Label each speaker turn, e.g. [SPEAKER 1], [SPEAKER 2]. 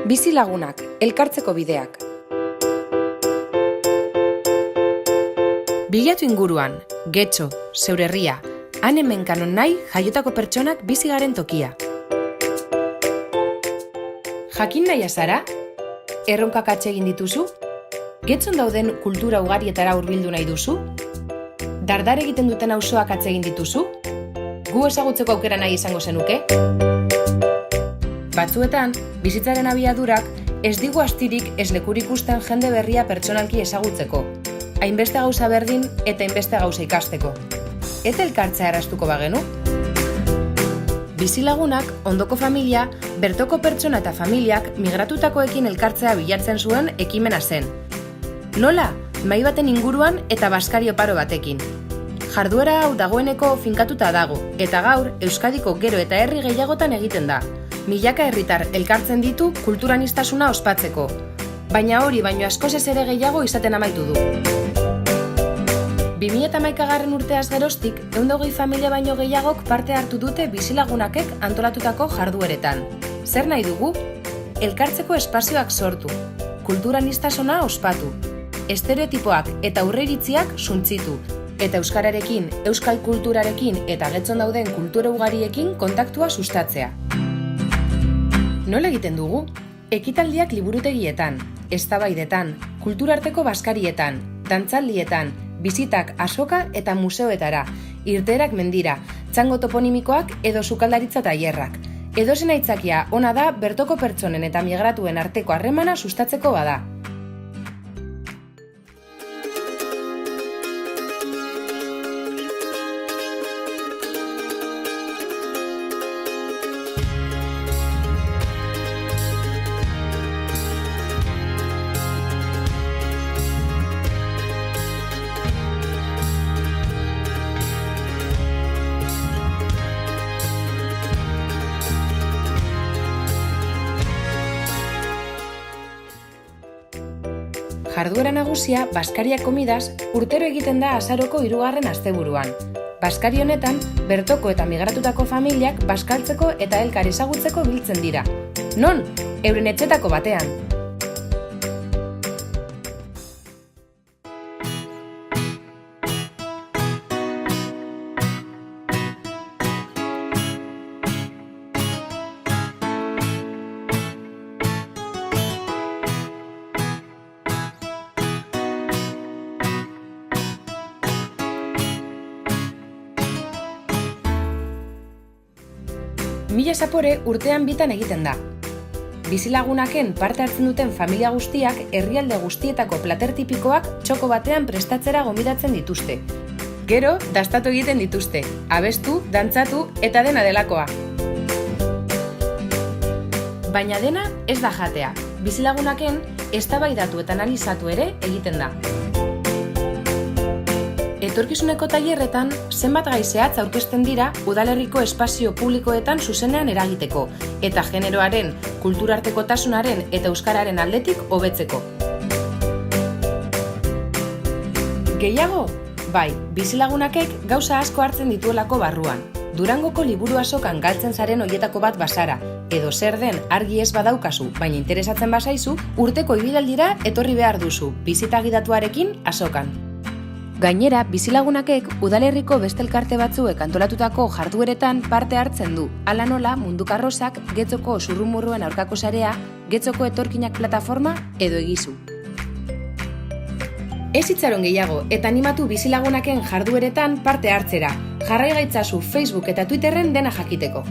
[SPEAKER 1] Bizilagunak, elkartzeko bideak. Bilatu inguruan, Getxo, zeure herria, han hemen kanon nahi jaiotako pertsonak bizi garen tokia. Jakin nahi azara? Erronkak atsegin dituzu? Getxon dauden kultura ugarietara hurbildu nahi duzu? Dardar egiten duten auzoak atsegin dituzu? Gu ezagutzeko aukera nahi izango zenuke? Batzuetan, bizitzaren abiadurak ez digu astirik ez lekurik ikusten jende berria pertsonalki ezagutzeko. Hainbeste gauza berdin eta hainbeste gauza ikasteko. Eta elkartzea erraztuko bagenu? Bizilagunak, ondoko familia, bertoko pertsona eta familiak migratutakoekin elkartzea bilatzen zuen ekimena zen. Nola? Mahai baten inguruan eta baskari oparo batekin. Jarduera hau dagoeneko finkatuta dago, eta gaur Euskadiko gero eta herri gehiagotan egiten da. Milaka herritar elkartzen ditu kulturanistasuna ospatzeko. Baina hori baino askoz ez ere gehiago izaten amaitu du. 2011 urteaz geroztik, 120 familia baino gehiagok parte hartu dute bizilagunakek antolatutako jardueretan. Zer nahi dugu? Elkartzeko espazioak sortu, kulturanistasuna ospatu, estereotipoak eta aurreiritziak suntzitu, eta euskararekin, euskal kulturarekin eta Getxon dauden kultura ugariekin kontaktua sustatzea. Nola egiten dugu? Ekitaldiak liburutegietan, eztabaidetan, kulturarteko baskarietan, dantzaldietan, bizitak azoka eta museoetara, irteerak mendira, txango toponimikoak edo sukaldaritza tailerrak. Edozen aitzakia ona da bertoko pertsonen eta migratuen arteko harremana sustatzeko bada. Jarduera nagusia, Baskaria Komidaz, urtero egiten da azaroko 3. asteburuan. Baskari honetan, bertoko eta migratutako familiak baskaltzeko eta elkar ezagutzeko biltzen dira. Non? Euren etxetako batean. Mila zapore urtean bitan egiten da. Bizilagunaken parte hartzen duten familia guztiak herrialde guztietako plater tipikoak txoko batean prestatzera gonbidatzen dituzte. Gero, dastatu egiten dituzte, abestu, dantzatu eta dena delakoa. Baina dena ez da jatea. Bizilagunaken eztabaidatu eta analizatu ere egiten da. Etorkizuneko tailerretan zenbat gai zehatz aurkezten dira udalerriko espazio publikoetan zuzenean eragiteko eta generoaren, kulturartekotasunaren eta euskararen aldetik hobetzeko. Gehiago? Bai, bizilagunakek gauza asko hartzen dituelako barruan. Durangoko liburu azokan galtzen zaren hoietako bat bazara, edo zer den argi ez badaukazu, baina interesatzen bazaizu, urteko ibilaldia etorri behar duzu, bisita gidatuarekin azokan. Gainera, bizilagunakek udalerriko beste elkarte batzuek antolatutako jardueretan parte hartzen du. Hala nola, Munduko Arrosak, Getxoko zurrumurruen aurkako sarea, Getxoko etorkinak plataforma edo egizu. Ez itxaron gehiago eta animatu bizilagunaken jardueretan parte hartzera. Jarrai gaitzazu Facebook eta Twitterren dena jakiteko.